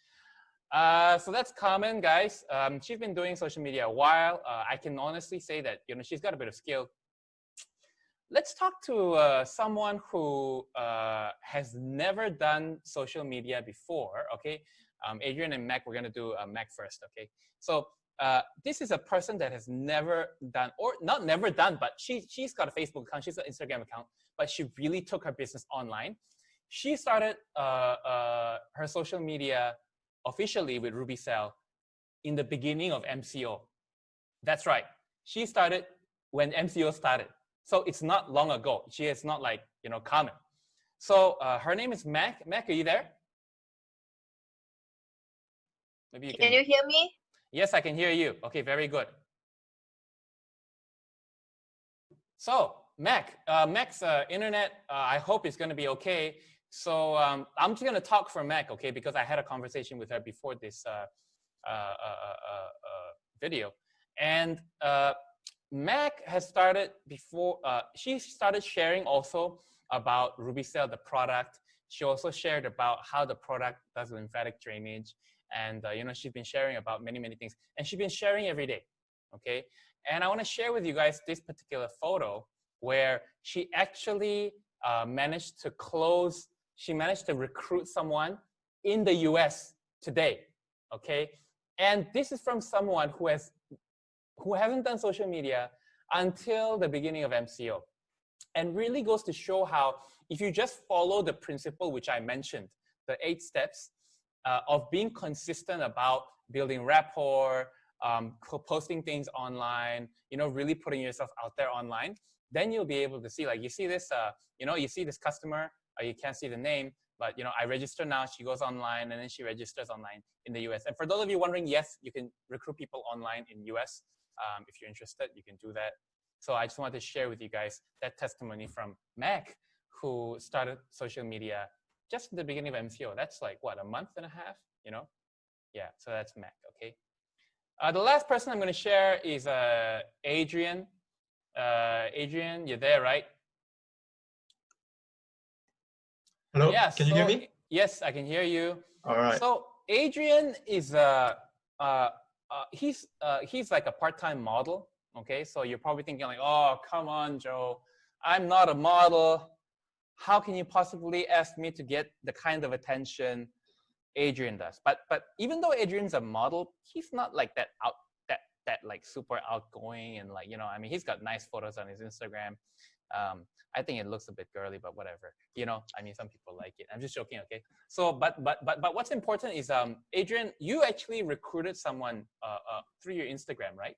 So that's Carmen, guys. She's been doing social media a while. I can honestly say that, she's got a bit of skill. Let's talk to someone who has never done social media before, okay? Adrian and Mac, we're gonna do Mac first, okay? So this is a person that has never done, or not never done, but she's got a Facebook account, she's got an Instagram account, but she really took her business online. She started her social media officially with Rubycell in the beginning of MCO. That's right. She started when MCO started. So it's not long ago. She is not like, Carmen. So her name is Mac. Mac, are you there? Maybe you can you hear me? Yes, I can hear you. Okay, very good. So Mac, Mac's internet, I hope is going to be okay. So I'm just going to talk for Mac, okay, because I had a conversation with her before this video. And Mac has started before, she started sharing also about Rubycell, the product. She also shared about how the product does lymphatic drainage. And, she's been sharing about many, many things. And she's been sharing every day, okay? And I want to share with you guys this particular photo where she actually managed to recruit someone in the US today, okay? And this is from someone who hasn't done social media until the beginning of MCO. And really goes to show how if you just follow the principle which I mentioned, the 8 steps of being consistent about building rapport, posting things online, really putting yourself out there online, then you'll be able to see, like you see this, you see this customer, you can't see the name, but I register now, she goes online, and then she registers online in the US. And for those of you wondering, yes, you can recruit people online in US. If you're interested, you can do that. So I just wanted to share with you guys that testimony from Mac, who started social media just in the beginning of MCO. That's like, what, a month and a half, Yeah, so that's Mac, okay? The last person I'm going to share is Adrian. Adrian, you're there, right? Hello, yes, can you hear me? Yes, I can hear you. All right. So Adrian is he's like a part-time model, okay? So you're probably thinking like, oh, come on, Joe, I'm not a model. How can you possibly ask me to get the kind of attention Adrian does? But even though Adrian's a model, he's not like that like super outgoing and like, I mean, he's got nice photos on his Instagram. I think it looks a bit girly, but whatever. I mean, some people like it. I'm just joking, okay? So, but what's important is, Adrian, you actually recruited someone through your Instagram, right?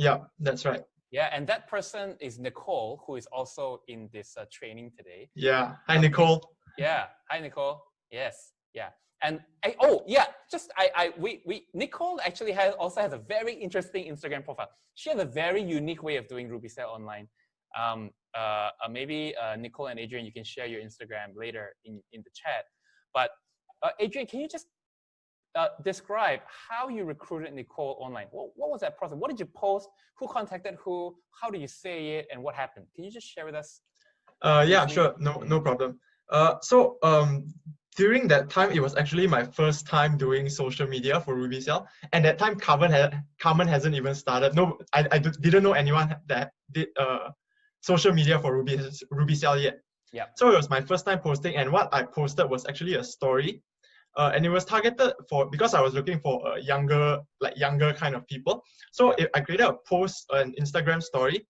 Yeah, that's right. Yeah, and that person is Nicole, who is also in this training today. Yeah. Hi, Nicole. Yeah. Hi, Nicole. Yes. Yeah. And Nicole actually also has a very interesting Instagram profile. She has a very unique way of doing Rubycell online. Maybe Nicole and Adrian, you can share your Instagram later in the chat. But Adrian, can you just describe how you recruited Nicole online? What was that process? What did you post? Who contacted who? How do you say it? And what happened? Can you just share with us? Yeah, sure. No problem. During that time, it was actually my first time doing social media for Rubycell. And that time, Carmen hasn't even started. No, I didn't know anyone that did social media for Rubycell yet. Yeah. So it was my first time posting, and what I posted was actually a story. And it was targeted because I was looking for younger kind of people. So I created a post, an Instagram story,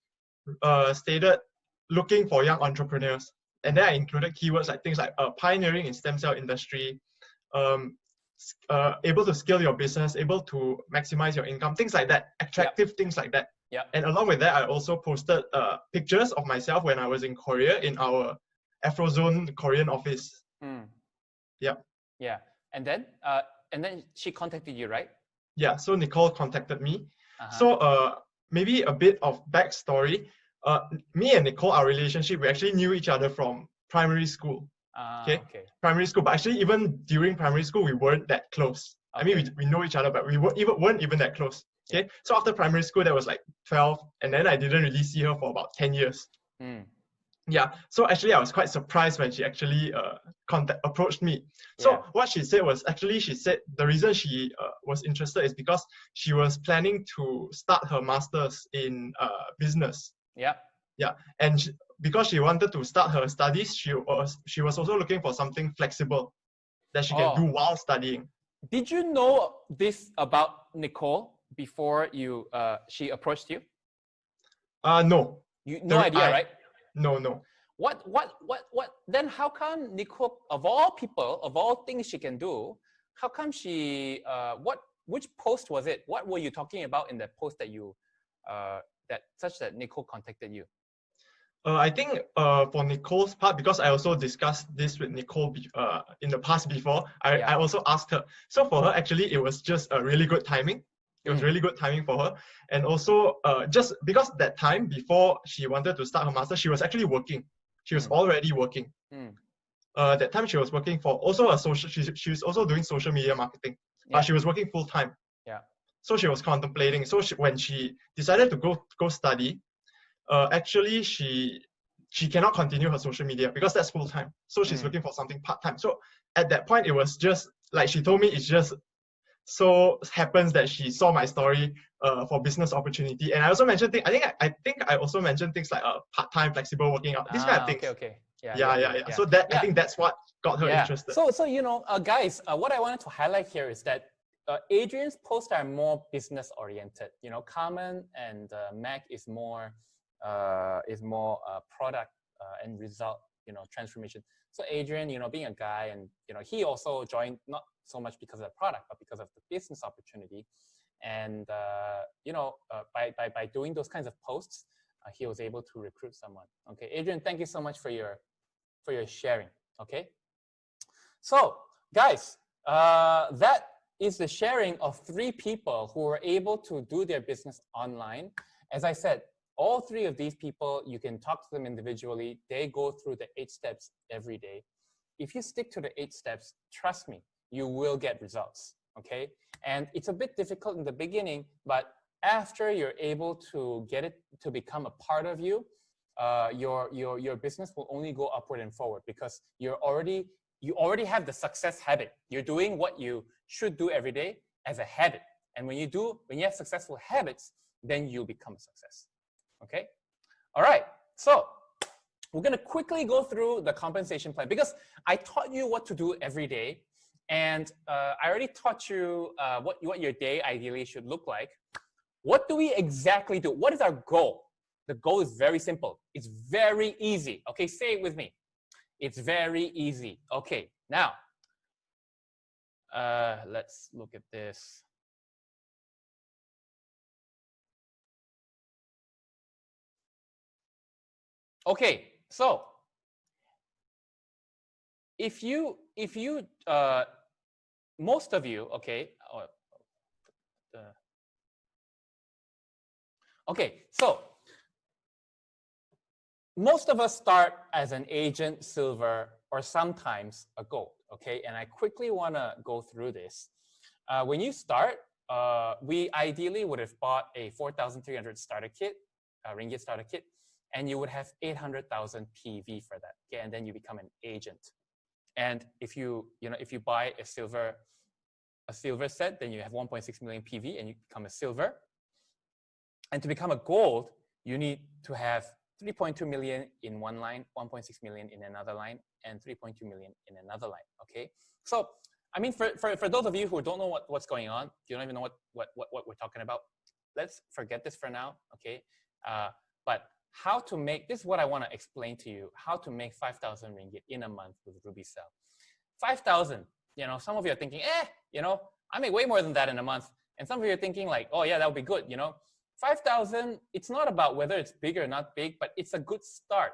stated looking for young entrepreneurs. And then I included keywords like things like pioneering in stem cell industry, able to scale your business, able to maximize your income, things like that, attractive things like that. Yeah. And along with that, I also posted pictures of myself when I was in Korea in our Afrozone Korean office. Yeah. Yeah. And then she contacted you, right? Yeah. So Nicole contacted me. So maybe a bit of backstory. Me and Nicole, our relationship, we actually knew each other from primary school. Okay. Primary school, but actually even during primary school, we weren't that close. I mean, we know each other, but we weren't even that close. Okay. So after primary school, that was like 12, and then I didn't really see her for about 10 years. Yeah, so actually I was quite surprised when she actually approached me. So what she said was actually, she said the reason she was interested is because she was planning to start her master's in business. Yeah, and because she wanted to start her studies, she was also looking for something flexible that she can do while studying. Did you know this about Nicole before she approached you? No. No idea, right? No. What? Then how come Nicole, of all people, of all things she can do, how come she, which post was it? What were you talking about in that post that that Nicole contacted you? I think for Nicole's part, because I also discussed this with Nicole in the past before, I also asked her. So for her, actually, it was just a really good timing. It was really good timing for her. And also, just because that time before she wanted to start her master, she was actually working. She was already working. That time she was working for also she was also doing social media marketing, but she was working full time. Yeah. So she was contemplating. So when she decided to go study, actually she cannot continue her social media because that's full time. So she's looking for something part time. So at that point, it was just like she told me, it's just so happens that she saw my story for business opportunity, and I also mentioned things. I think I also mentioned things like part-time flexible working out, these kind of things. Okay. Yeah. So I think that's what got her interested. So you know, guys, what I wanted to highlight here is that Adrian's posts are more business oriented. You know, Carmen and Mac is more product and result, you know, transformation. So Adrian, you know, being a guy, and you know, he also joined not so much because of the product, but because of the business opportunity. And you know, by doing those kinds of posts, he was able to recruit someone. Okay, Adrian, thank you so much for your sharing. Okay, so guys, that is the sharing of 3 people who were able to do their business online. As I said, all 3 of these people, you can talk to them individually. They go through the 8 steps every day. If you stick to the 8 steps, trust me, you will get results, okay? And it's a bit difficult in the beginning, but after you're able to get it to become a part of you, your business will only go upward and forward because you already have the success habit. You're doing what you should do every day as a habit. And when you have successful habits, then you'll become a success. Okay? All right. So we're going to quickly go through the compensation plan because I taught you what to do every day. And I already taught you what your day ideally should look like. What do we exactly do? What is our goal? The goal is very simple. It's very easy. Okay, say it with me. It's very easy. Okay, now let's look at this. Okay, so if you most of you, okay, okay, so most of us start as an agent, silver, or sometimes a gold, okay? And I quickly want to go through this. When you start, we ideally would have bought a 4,300 starter kit, ringgit starter kit, and you would have 800,000 PV for that, okay? And then you become an agent. And if you buy a silver set, then you have 1.6 million PV and you become a silver. And to become a gold, you need to have 3.2 million in one line, 1.6 million in another line, and 3.2 million in another line, okay? So, I mean, for those of you who don't know what's going on, you don't even know what we're talking about, let's forget this for now, okay? But how to make, this is what I want to explain to you, how to make 5,000 ringgit in a month with Rubycell. 5,000, you know, some of you are thinking, you know, I make way more than that in a month. And some of you are thinking like, oh yeah, that would be good, you know. 5,000, it's not about whether it's big or not big, but it's a good start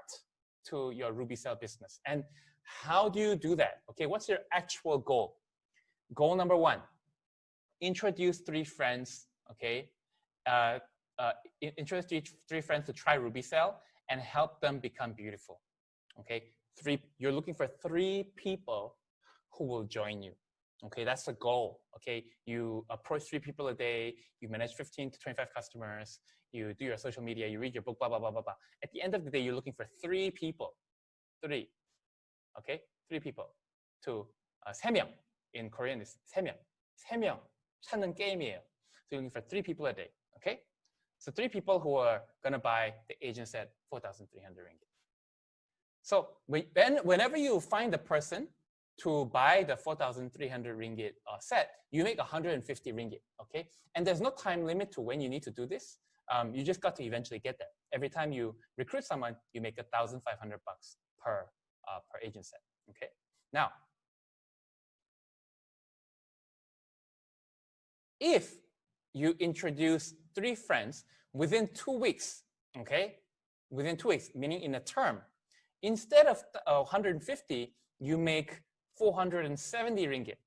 to your Rubycell business. And how do you do that? Okay, what's your actual goal? Goal number one, introduce 3 friends, okay? Introduce three friends to try Rubycell and help them become beautiful, okay? You're looking for 3 people who will join you. Okay, that's the goal. Okay, you approach 3 people a day, you manage 15 to 25 customers, you do your social media, you read your book, blah, blah, blah, blah, blah. At the end of the day, you're looking for 3 people. 3. Okay, 3 people to 3명. In Korean, it's 3명. 3명 찾는 게임이에요. So you're looking for 3 people a day. Okay, so 3 people who are gonna buy the agent set 4,300 ringgit. So whenever you find a person to buy the 4,300 ringgit set, you make 150 ringgit, okay? And there's no time limit to when you need to do this. You just got to eventually get there. Every time you recruit someone, you make 1,500 bucks per agent set, okay? Now, if you introduce 3 friends within 2 weeks, okay? Within 2 weeks, meaning in a term, instead of 150, you make 470 ringgit,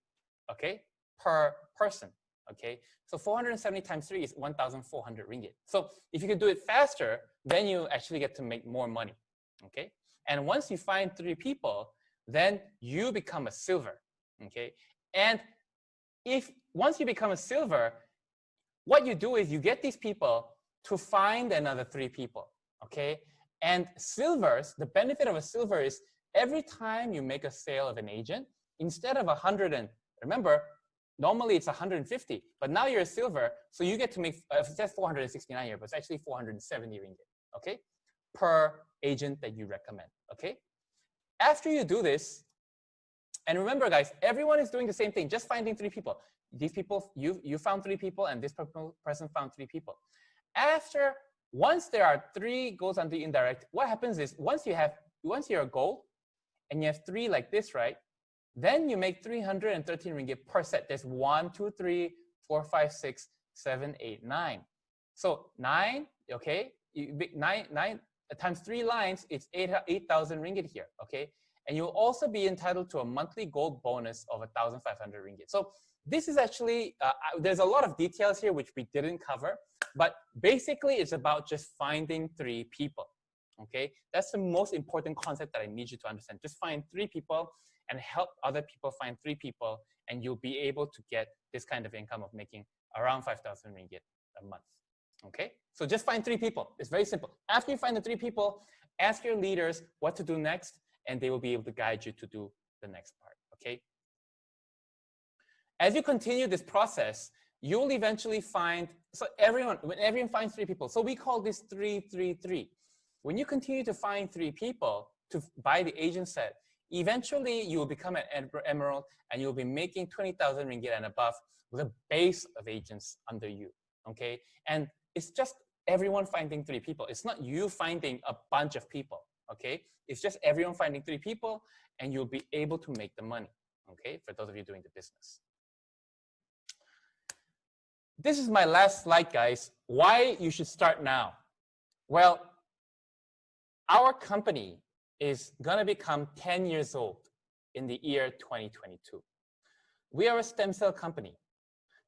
okay, per person, okay? So 470 times 3 is 1,400 ringgit. So if you can do it faster, then you actually get to make more money, okay? And once you find 3 people, then you become a silver, okay? And once you become a silver, what you do is you get these people to find another 3 people, okay? And silvers, the benefit of a silver is every time you make a sale of an agent, instead of 100 and remember, normally it's 150, but now you're a silver, so you get to make, it says 469 here, but it's actually 470 ringgit, okay? Per agent that you recommend, okay? After you do this, and remember guys, everyone is doing the same thing, just finding 3 people. These people, you found 3 people and this person found 3 people. Once there are 3 goals on the indirect, what happens is once you're a goal and you have 3 like this, right? Then you make 313 ringgit per set. There's 1, 2, 3, 4, 5, 6, 7, 8, 9. So 9, okay? 9 times 3 lines, it's 8,000 ringgit here, okay? And you'll also be entitled to a monthly gold bonus of 1,500 ringgit. So this is actually, there's a lot of details here which we didn't cover, but basically it's about just finding 3 people, okay? That's the most important concept that I need you to understand. Just find 3 people and help other people find 3 people, and you'll be able to get this kind of income of making around 5,000 ringgit a month, okay? So just find 3 people. It's very simple. After you find the 3 people, ask your leaders what to do next, and they will be able to guide you to do the next part, okay? As you continue this process, you'll eventually find, when everyone finds 3 people, so we call this 3-3-3. When you continue to find 3 people to buy the agent set, eventually you will become an emerald and you'll be making 20,000 ringgit and above with a base of agents under you, okay? And it's just everyone finding 3 people. It's not you finding a bunch of people, okay? It's just everyone finding 3 people and you'll be able to make the money, okay? For those of you doing the business. This is my last slide, guys. Why you should start now? Well, our company is gonna become 10 years old in the year 2022. We are a stem cell company.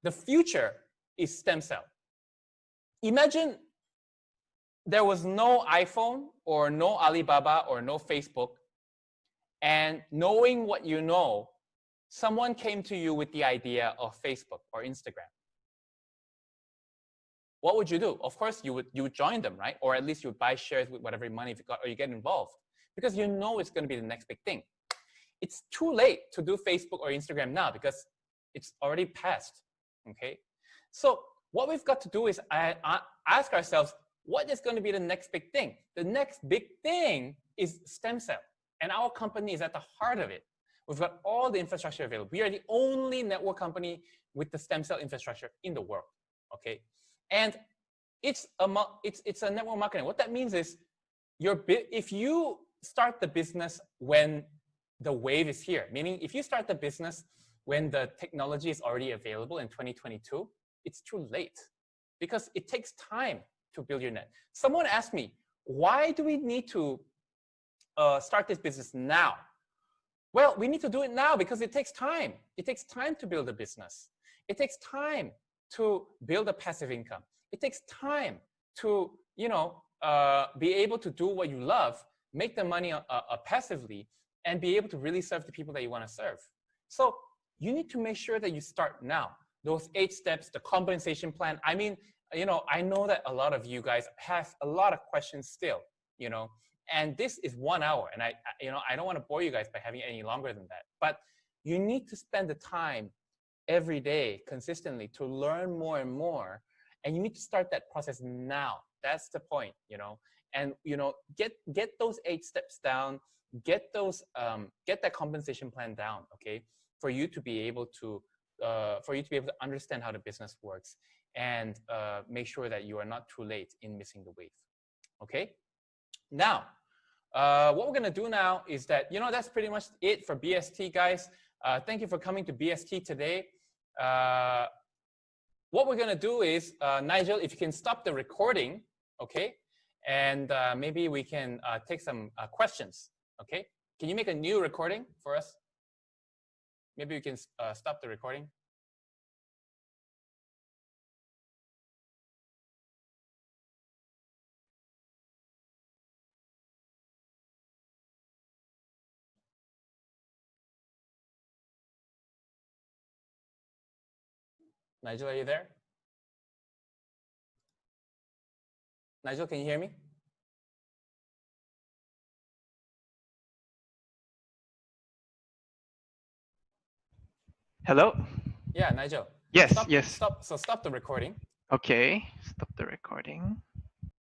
The future is stem cell. Imagine there was no iPhone or no Alibaba or no Facebook, and knowing what you know, someone came to you with the idea of Facebook or Instagram. What would you do? Of course, you would join them, right? Or at least you would buy shares with whatever money you got, or you get involved, because you know it's going to be the next big thing. It's too late to do Facebook or Instagram now because it's already passed, okay? So what we've got to do is ask ourselves, what is going to be the next big thing? The next big thing is stem cell, and our company is at the heart of it. We've got all the infrastructure available. We are the only network company with the stem cell infrastructure in the world, okay? And it's a network marketing. What that means is, if you start the business when the wave is here, meaning if you start the business when the technology is already available in 2022, it's too late because it takes time to build your net. Someone asked me, why do we need to start this business now? Well, we need to do it now because it takes time. It takes time to build a business. It takes time to build a passive income. It takes time to, be able to do what you love, make the money passively, and be able to really serve the people that you want to serve. So you need to make sure that you start now. Those 8 steps, the compensation plan. I mean, I know that a lot of you guys have a lot of questions still, and this is 1 hour, and I don't want to bore you guys by having it any longer than that. But you need to spend the time every day consistently to learn more and more, and you need to start that process now. That's the point, and get those 8 steps down, get that compensation plan down, okay, for you to be able to understand how the business works, and make sure that you are not too late in missing the wave. Okay, now what we're gonna do now is that, that's pretty much it for BST, guys. Thank you for coming to BST today. What we're gonna do is, Nigel, if you can stop the recording, okay, and maybe we can take some questions. Okay, can you make a new recording for us? Maybe we can stop the recording. Nigel, are you there? Nigel, can you hear me? Hello? Yeah, Nigel. Yes, stop, yes. Stop the recording. Okay, stop the recording.